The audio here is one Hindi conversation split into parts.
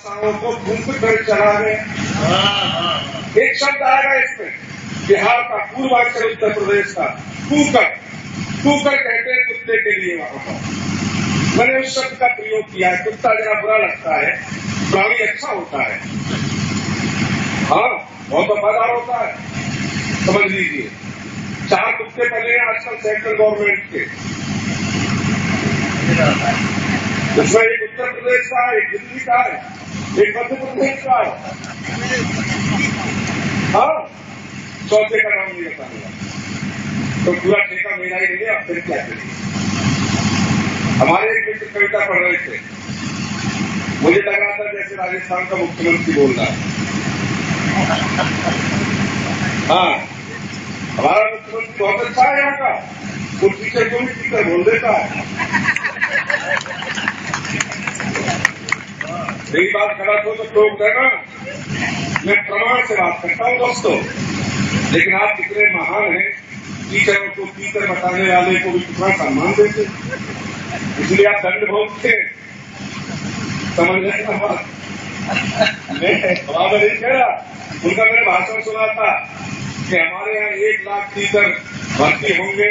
आशाओं को फूंक कर चला गए। एक शब्द आएगा इसमें, बिहार का, पूर्वांचल उत्तर प्रदेश का, कूकर। कूकर कहते हैं कुत्ते के लिए वहां पर। मैंने उस शब्द का प्रयोग किया है। कुत्ता जरा बुरा लगता है, प्राणी अच्छा होता है, हाँ बहुत वफादार होता है, समझ लीजिए। 4 कुत्ते पले हैं आजकल सेंट्रल गवर्नमेंट के, उसमें एक उत्तर प्रदेश का है, एक दिल्ली का है, एक मध्य प्रदेश का है, हाँ चौथे का नाम नहीं बताऊंगा। तो पूरा ठेका मेरा ही नहीं है, अब फिर क्या करिए। हमारे एक मित्र कविता पढ़ रहे थे, मुझे लग रहा था जैसे राजस्थान का मुख्यमंत्री बोल रहा है। हाँ हमारा मुख्यमंत्री बहुत अच्छा है यहाँ का, वो टीचर को भी टीचर बोल देता है। मेरी बात गलत हो तो टोक देना, मैं प्रमाण से बात करता हूँ दोस्तों। लेकिन आप कितने महान हैं, टीचरों को टीचर बताने वाले को भी कितना सम्मान देते, इसलिए आप दंड भोगते, समझ रहे ना बात। मैं बराबर नहीं कह रहा, उनका मैंने भाषण सुना था कि हमारे यहाँ 1 लाख टीचर भर्ती होंगे,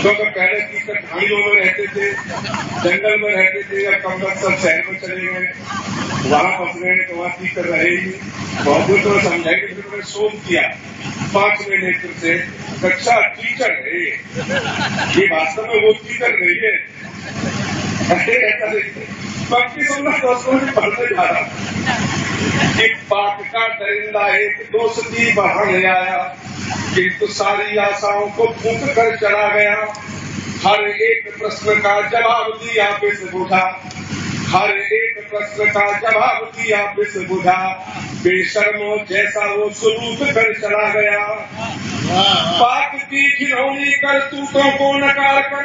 क्योंकि पहले टीचर ढाणियों में रहते थे, जंगल में रहते थे, अब कम सब शहर में चले गए, वहां फंस गए, तो वहां टीचर रहेगी। बहुत दूर तो समझाएंगे। फिर मैंने शोध किया 5वें नेत्र से, कक्षा टीचर है ये वास्तव में वो टीचर नहीं है। ऐसा देखते बाकी सुनना दोस्तों में पढ़ने जा रहा। एक पाक का दरिंदा एक दोस्ती बढ़ाने आया, किंतु सारी आशाओं को फूंक कर चला गया। हर एक प्रश्न का जवाब दिया बिस बुझा, हर एक प्रश्न का जवाब दिया बिस बुझा, बेशर्मो जैसा वो सलूक कर चला गया। पाक की घिनौनी करतूतों को नकार कर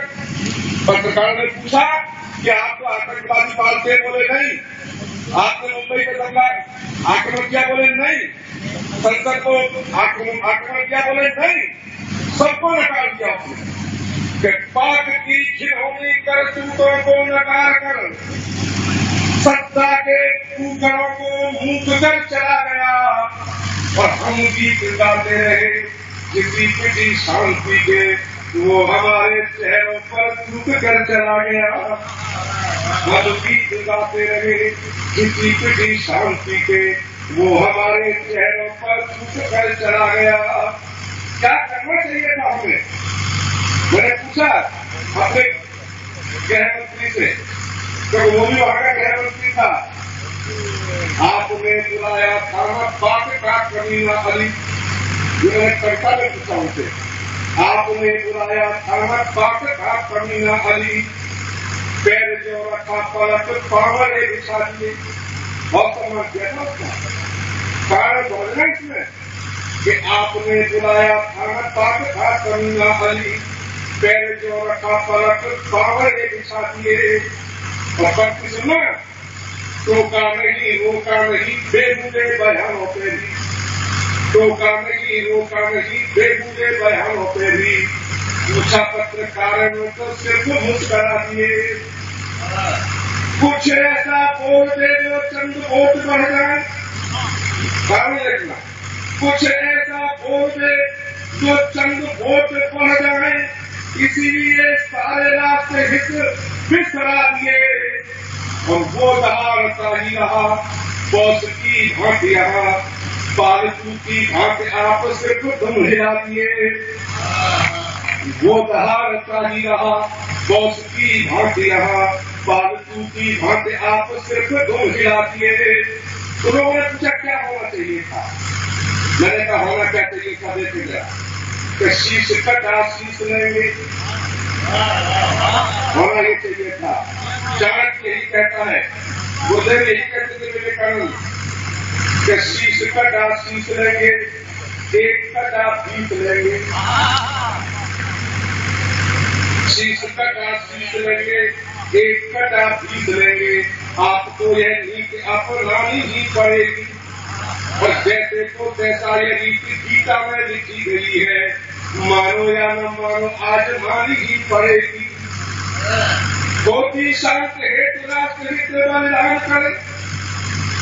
पत्रकार ने पूछा कि आप तो आतंकवादी पालते, बोले नहीं। आपने मुंबई का दंगा आक्रमण किया, बोले नहीं। संसद को आक्रमण किया, बोले नहीं। सबको नकार दिया उसने। पाक की घिनौनी करतूतों को नकार कर सत्ता के कुकरों को मूक कर चला गया। और हम गीत गाते रहे किसी पिटी शांति के, वो हमारे चेहरों पर थूक कर चला गया। हम गीत गाते रहे किसी पिटी शांति के, वो हमारे चेहरों पर थूक कर चला गया। क्या करना चाहिए था हमें? मैंने पूछा अपने गृह मंत्री से, तो वो भी वहां का गृह मंत्री था। आपने बुलाया था बात का कमीना अली, मैंने कविता में पूछा उनसे, आपने बुलाया था बात का कमीना अली, पैर जो रखा पलट पावरे बिछा दिए। बहुत सम्मान किया था उसका। कारण बोलना इसमें कि आपने बुलाया था बात का कमीना अली, पैर जो रखा पलट पावरे बिछा दिए। और भक्ति सुनना, टोका नहीं रोका नहीं बेहुदे बयानों पे भी, टोका नहीं रोका नहीं बेहुदे बयानों पे भी, पूछा पत्रकार ने तो सिर्फ मुस्करा दिए। कुछ ऐसा बोल दे जो चंद वोट बढ़ जाए, ध्यान रखना, कुछ ऐसा बोल दे जो चंद वोट बढ़ जाए, इसीलिए सारे रास्ते हित बिखरा दिए। और वो दहाड़ता ही रहा बॉस की भांति रहा, पालतू की भांति आप सिर्फ तुम हिला दिए। वो दहाड़ता ही रहा बॉस की भांति रहा, पालतू की भांति आप सिर्फ तुम हिला दिए। तो लोगों ने पूछा क्या होना चाहिए था? मैंने कहा होना क्या चाहिए था, देखे गया कि शीश कट शीश लेंगे, होना ये चाहिए था। चाणक्य यही कहता है, बुद्ध यही कहते थे विवेकानंद कि शीश कट शीश लेंगे, एक कट बीस लेंगे, शीश कट शीश लेंगे, एक कट बीस लेंगे। आपको यह नीति अपनानी ही पड़ेगी, और जैसे को तैसा यह नीति गीता में लिखी गई है, मानो या न मानो आज मानी ही पड़ेगी। धोती शांत हेतु राष्ट्र हित बलिदान करे,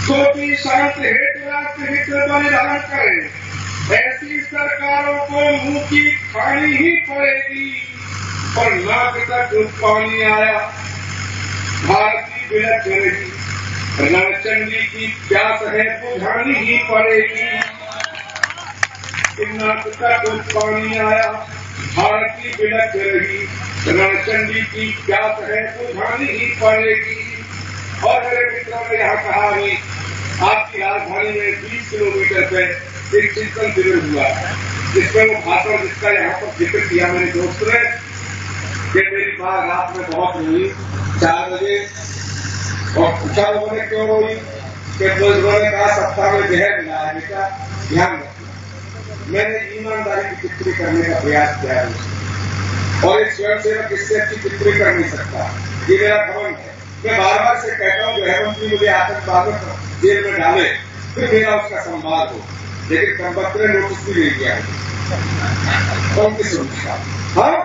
छोटी शांत हेतु राष्ट्रहित बलिदान करें, ऐसी सरकारों को मुंह की खानी ही पड़ेगी। और नाक तक पानी आया, भारती बिलक करेगी, रणचंडी की प्यास है बुझानी ही पड़ेगी। नाक तक पानी आया, भारती बिलक करेगी, रणचंडी की प्यास है बुझानी ही पड़ेगी। और मेरे मित्रों ने यहाँ कहा है, आपकी राजधानी में 20 किलोमीटर पे एक चिंतन शिविर हुआ, जिसमें वो भाषण जिसका यहाँ पर जिक्र किया मेरे दोस्त ने, कि मेरी बात रात में बहुत हुई 4 बजे, और पूछा लोगों ने क्यों रोई, कि लोगों ने कहा सप्ताह में जहर मिला है बेटा, ध्यान रखना। मैंने ईमानदारी की टिप्पणी करने का प्रयास किया है, और एक स्वयं सेवक इससे अच्छी टिप्पणी कर नहीं सकता, ये मेरा घमंड है। मैं बार बार से कहता हूँ गृहमंत्री मुझे आतंकवाद में जेल में डाले, फिर मेरा उसका संवाद हो, लेकिन कमबख्त ने नोटिस भी नहीं किया है। कौन की सुनता? हाँ,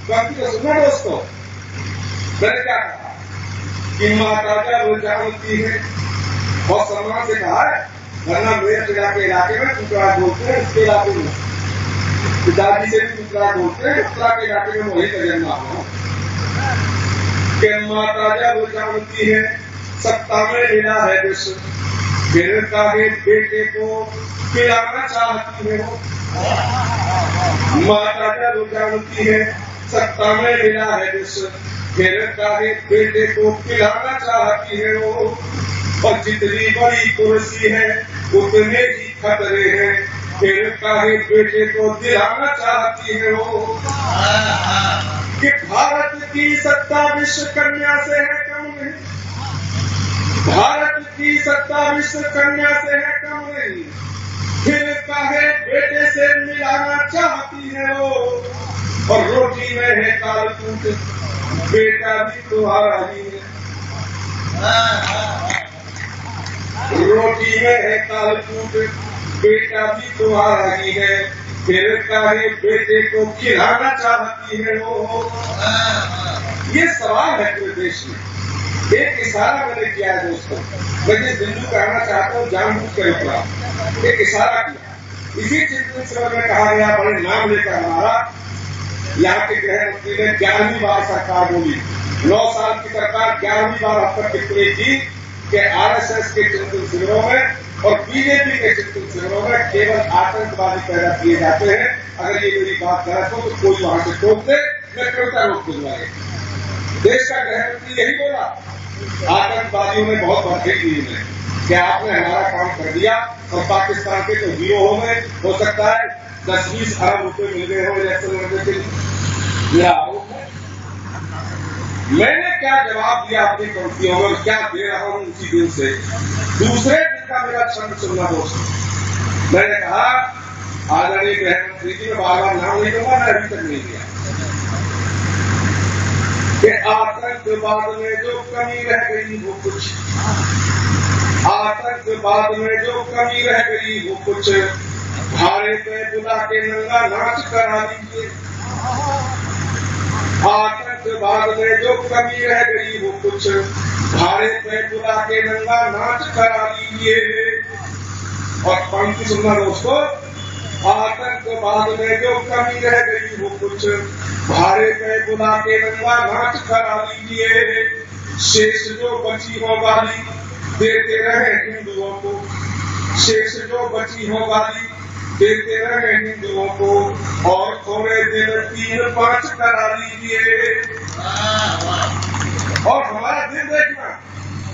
कौन की सुना दोस्तों? मैंने क्या कहा कि माता रोजामती है, और सम्मान से कहा है, वरना मेरे पिता के इलाके में टुकड़ा बोलते हैं, उसके इलाके में पिताजी से भी टुकड़ा बोलते हैं, टुकड़ा के इलाके में वही का जन्म हुआ। माता रोजामती है, सत्ता में मिला है विष, फिर काहे बेटे को पिलाना चाहती है वो। माता रोजामती है, सत्ता में मिला है विष, फिर काहे बेटे को पिलाना चाहती है वो। और जितनी बड़ी कुर्सी है उतने ही खतरे हैं, फिर काहे बेटे को दिलाना चाहती है वो। कि भारत की सत्ता विश्व कन्या से है कम नहीं, भारत की सत्ता विश्व कन्या से है कम नहीं, फिर काहे बेटे से मिलाना चाहती है वो। और रोटी में है कालकूट, बेटा भी तुम्हारा ही है, रोटी में है कालकूट, बेटा भी तुम्हारा ही है, फिर काहे बेटे को खिलाना चाहती है वो। ये सवाल है पूरे देश में। एक इशारा मैंने किया है दोस्तों, मैं जिस बिंदु कहना चाहता हूँ जानबूझ कर रुका, एक इशारा किया। इसी चिंतन शिविर में कहा गया, बड़े नाम लेकर हमारा यहाँ के गृह मंत्री ने 11वीं बार सरकार बोली, 9 साल की सरकार 11वीं बार अब तक टिप्पणी की कि आरएसएस के चिंतन शिविरों में और बीजेपी के चिंतन शिविरों में केवल आतंकवादी पैदा किए जाते हैं। अगर ये मेरी बात गलत हो तो कोई वहां से टोक दे, मैं कविता रोक दूंगा। देश का गृह मंत्री यही बोला, आतंकवादियों ने बहुत बधाई दी है कि आपने हमारा काम कर दिया, और पाकिस्तान के तो हीरो हो गए, हो सकता है 10-20 अरब रुपए मिल गए हो इलेक्शन लड़ने के लिए, मेरा आरोप है। मैंने क्या जवाब दिया अपनी पंक्तियों में, क्या दे रहा हूं उसी दिन से। दूसरे दिन का मेरा छंद सुनना दोस्तों, मैंने कहा आदरणीय गृह मंत्री जी, मैं बार बार नाम नहीं दूंगा, मैं अभी तक नहीं दिया, कि आतंकवाद में जो कमी रह गई वो कुछ, आतंकवाद में जो कमी रह गई वो कुछ, भारे पे बुला के नंगा नाच करा लीजिए। आतंकवाद में जो कमी रह गई वो कुछ, भारे पे बुला के नंगा नाच करा लीजिए। और पंक्ति सुनना दोस्तों, आतंकवाद में जो कमी रह गई वो कुछ, भारे पे बुला के नंगा नाच करा लीजिए। शेष जो बची हो गाली देते रहे हिंदुओं को, शेष जो बची हो गाली देते रहे हिंदुओं को, और थोड़े दिन 3-5 करा लीजिए। और हमारा दिल देखना,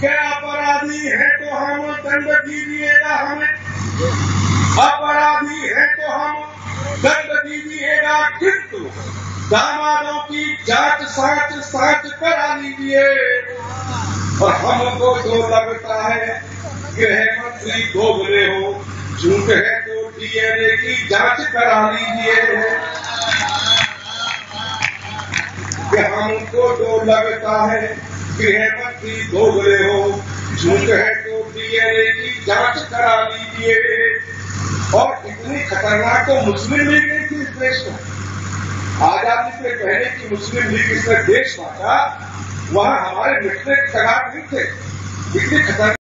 क्या अपराधी है तो हम दंड दीजिएगा, हमें अपराधी है तो हम दंड दीजिएगा, किंतु दामादों की जांच साच करा लीजिए। और हमको जो लगता है गृह मंत्री दोगले हो, झूठ है तो डीएनए की जांच करा लीजिए। हमको जो लगता है गृह मंत्री दोगले हो, झूठ है तो डीएनए की जांच करा लीजिए। और इतनी खतरनाक तो मुस्लिम लीग नहीं थी इस देश में। आजादी से पहले की मुस्लिम लीग इसने देश बांटा, वहां हमारे मिटने के कगार नहीं थे। इतनी खतरनाक